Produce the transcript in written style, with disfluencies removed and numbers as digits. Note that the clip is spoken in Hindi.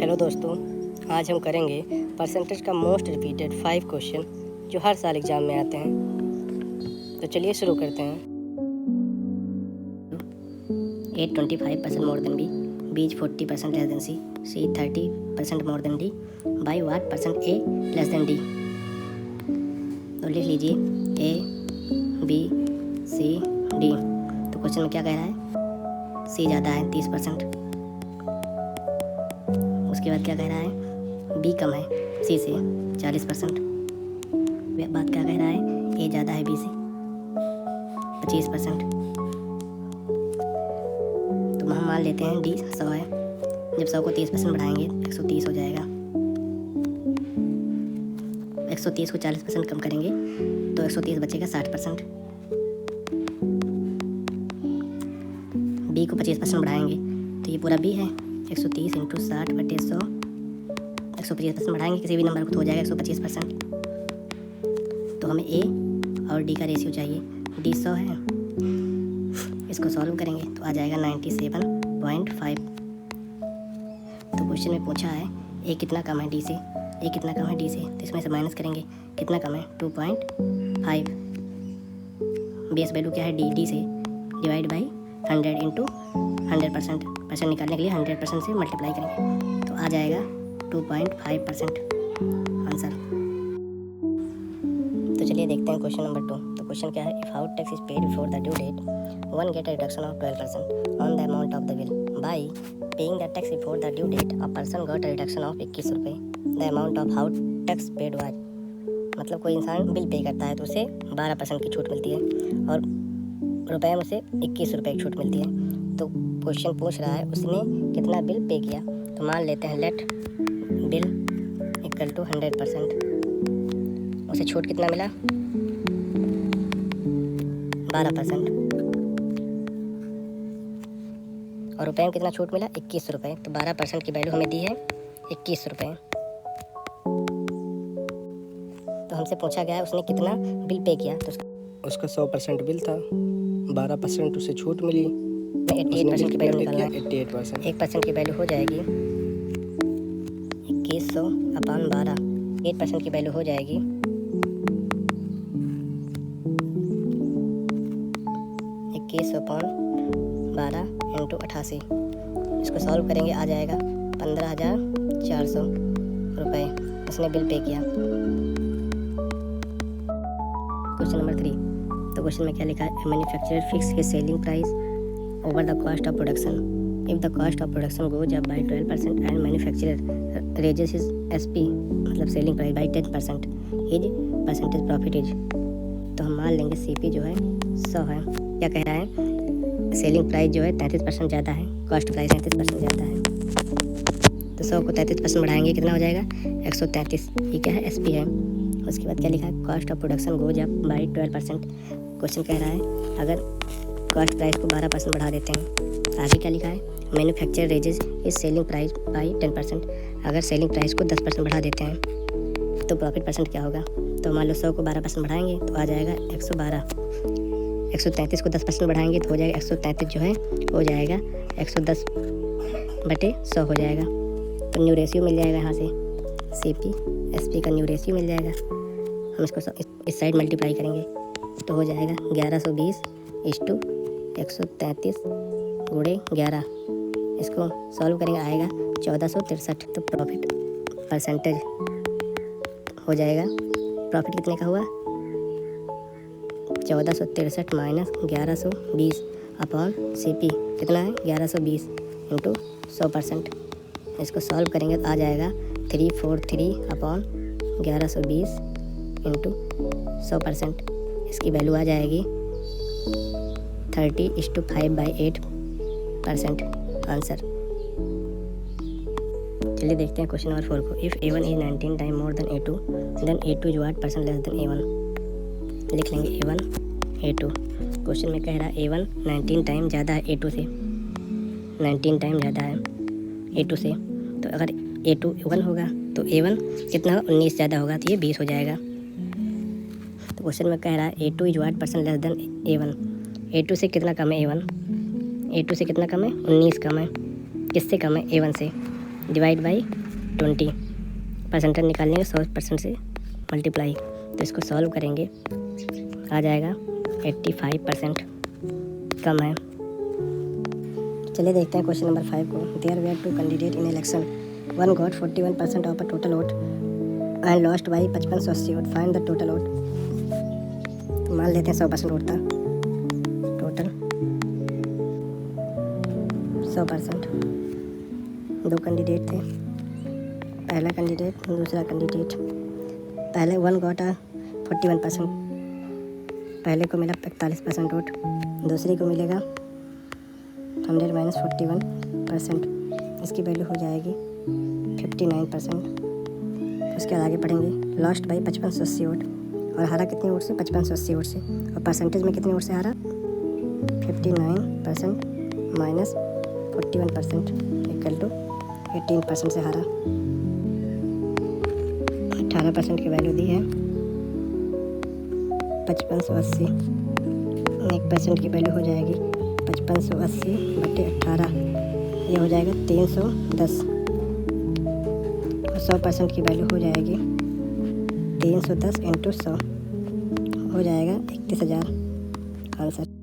हेलो दोस्तों, आज हम करेंगे परसेंटेज का मोस्ट रिपीटेड 5 क्वेश्चन जो हर साल एग्ज़ाम में आते हैं। तो चलिए शुरू करते हैं। A 25% more than B is 40% less than C 30% more than D, by what percent A less than D। तो लिख लीजिए A B C D। तो क्वेश्चन में क्या कह रहा है? C ज़्यादा है 30%। उसके बाद क्या कह रहा है? B कम है C से 40%। बात क्या कह रहा है? A ज़्यादा है B से 25%। तो हम मान लेते हैं D 100 है। जब 100 को 30% बढ़ाएंगे 130 हो जाएगा। 130 को 40% कम करेंगे तो 130 बचेगा 60%। B को 25% बढ़ाएंगे तो ये पूरा B है। 130 इंटू 60 बटे 100, 125% बढ़ाएंगे किसी भी नंबर को तो हो जाएगा 125%। तो हमें A और D का रेशियो चाहिए। D 100 है, इसको सॉल्व करेंगे तो आ जाएगा 97.5। तो क्वेश्चन में पूछा है A कितना कम है D से, A कितना कम है D से, तो इसमें से माइनस करेंगे कितना कम है 2.5। बेस वैल्यू क्या है D से, डिवाइड बाई 100 इंटू 100%। परसेंट निकालने के लिए 100% से मल्टीप्लाई करेंगे तो आ जाएगा 2.5% आंसर। तो चलिए देखते हैं क्वेश्चन नंबर 2। तो क्वेश्चन क्या है? If out tax is paid before the due date, one get a reduction of 12% on the amount of the bill. By paying the tax before the due date a person got a reduction of 21 रुपये। The amount of out tax paid was, मतलब कोई इंसान बिल पे करता है तो उसे 12% की छूट मिलती है और रुपये में उसे 21 रुपये की छूट मिलती है। तो क्वेश्चन पूछ रहा है उसने कितना बिल पे किया। तो मान लेते हैं लेट बिल इक्वल टू 100%। उसे छूट कितना मिला? 12%। और रुपये में कितना छूट मिला? 21 रुपये। तो 12% की वैल्यू हमें दी है 21 रुपये। तो हमसे पूछा गया है उसने कितना बिल पे किया। तो उसका 100% बिल था, 12% उसे छूट मिली, 88% की वैल्यू निकालना है। 88%। 1% की वैल्यू हो जाएगी 2100 अपान 12। 8% की वैल्यू हो जाएगी 2100 अपान 12 इंटू 88। इसको सॉल्व करेंगे आ जाएगा 15,400 रुपये उसने बिल पे किया। Question number 3। तो क्वेश्चन में क्या लिखा है? Manufacturer fix his selling price over the cost of production. If the cost of production goes up by 12% and manufacturer raises his SP मतलब selling price by 10%, his percentage profit is। तो हम मान लेंगे CP जो है 100 है। क्या कह रहा है? सेलिंग प्राइस जो है 33% ज़्यादा है, कॉस्ट प्राइस 33% ज़्यादा है। तो 100 को 33% बढ़ाएंगे कितना हो जाएगा? 133। ये क्या है? SP है। उसके बाद क्या लिखा है? Cost of production goes up by 12%। Question कह रहा है अगर कॉस्ट प्राइस को 12% बढ़ा देते हैं। आगे क्या लिखा है? Manufacturer raises is selling price by 10%। अगर सेलिंग प्राइस को 10% बढ़ा देते हैं तो प्रॉफिट परसेंट क्या होगा? तो मान लो 100 को 12% बढ़ाएंगे तो आ जाएगा 112। 133 को 10% बढ़ाएंगे तो हो जाएगा 133 जो है हो जाएगा 110 बटे 100 हो जाएगा। तो न्यू रेशियो मिल जाएगा यहाँ से, CP SP का न्यू रेशियो मिल जाएगा। हम इसको इस साइड मल्टीप्लाई करेंगे तो हो जाएगा 1120 इस्टू 133 गुणे 11। इसको सॉल्व करेंगे आएगा 1463। तो प्रॉफिट परसेंटेज हो जाएगा, प्रॉफिट कितने का हुआ? 1463 माइनस 1120 अपॉन CP कितना है? 1120 इंटू 100%। इसको सॉल्व करेंगे तो आ जाएगा 343 अपॉन 1120 इंटू 100%। इसकी वैल्यू आ जाएगी 30:5/8% आंसर। चलिए देखते हैं क्वेश्चन नंबर 4 को। If A1 is 19 time more than A2 then A2 is 8% less than A1। लिख लेंगे A1 A2। क्वेश्चन में कह रहा है A1 19 टाइम ज़्यादा है A2 से, 19 टाइम ज़्यादा है A2 से। तो अगर A2 1 होगा तो A1 कितना? 19 ज़्यादा होगा तो ये 20 हो जाएगा। तो क्वेश्चन में कह रहा है A2 is 8% less than A1। A2 से कितना कम है A1? A2 से कितना कम है? 19 कम है। किससे कम है? A1 से। डिवाइड बाई 20, परसेंटेज निकालने का 100% से मल्टीप्लाई, तो इसको सॉल्व करेंगे, आ जाएगा 85% कम है। चलिए देखते हैं क्वेश्चन नंबर 5 को। There were 2 candidate in election, one got 41% of a total vote and lost by 5580 vote, find the total vote. तो मान लेते हैं 100% वोट था, टोटल 100%। दो कैंडिडेट थे, पहला कैंडिडेट दूसरा कैंडिडेट। पहले वन गॉट 41%, पहले को मिला 41% वोट, दूसरे को मिलेगा 100 माइनस 41%, इसकी वैल्यू हो जाएगी 59%। उसके बाद आगे पढ़ेंगे, लॉस्ट बाई 5580 वोट, और हारा कितने वोट से? 5580 वोट से, और परसेंटेज में कितने वोट से हारा? 59% माइनस 41% इक्वल टू 18% से हारा। 18% की वैल्यू दी है 5580, 1% की वैल्यू हो जाएगी 5580 बटे 18, ये हो जाएगा 310, और 100% की वैल्यू हो जाएगी 310 इंटू 100, हो जाएगा 31,000 आंसर।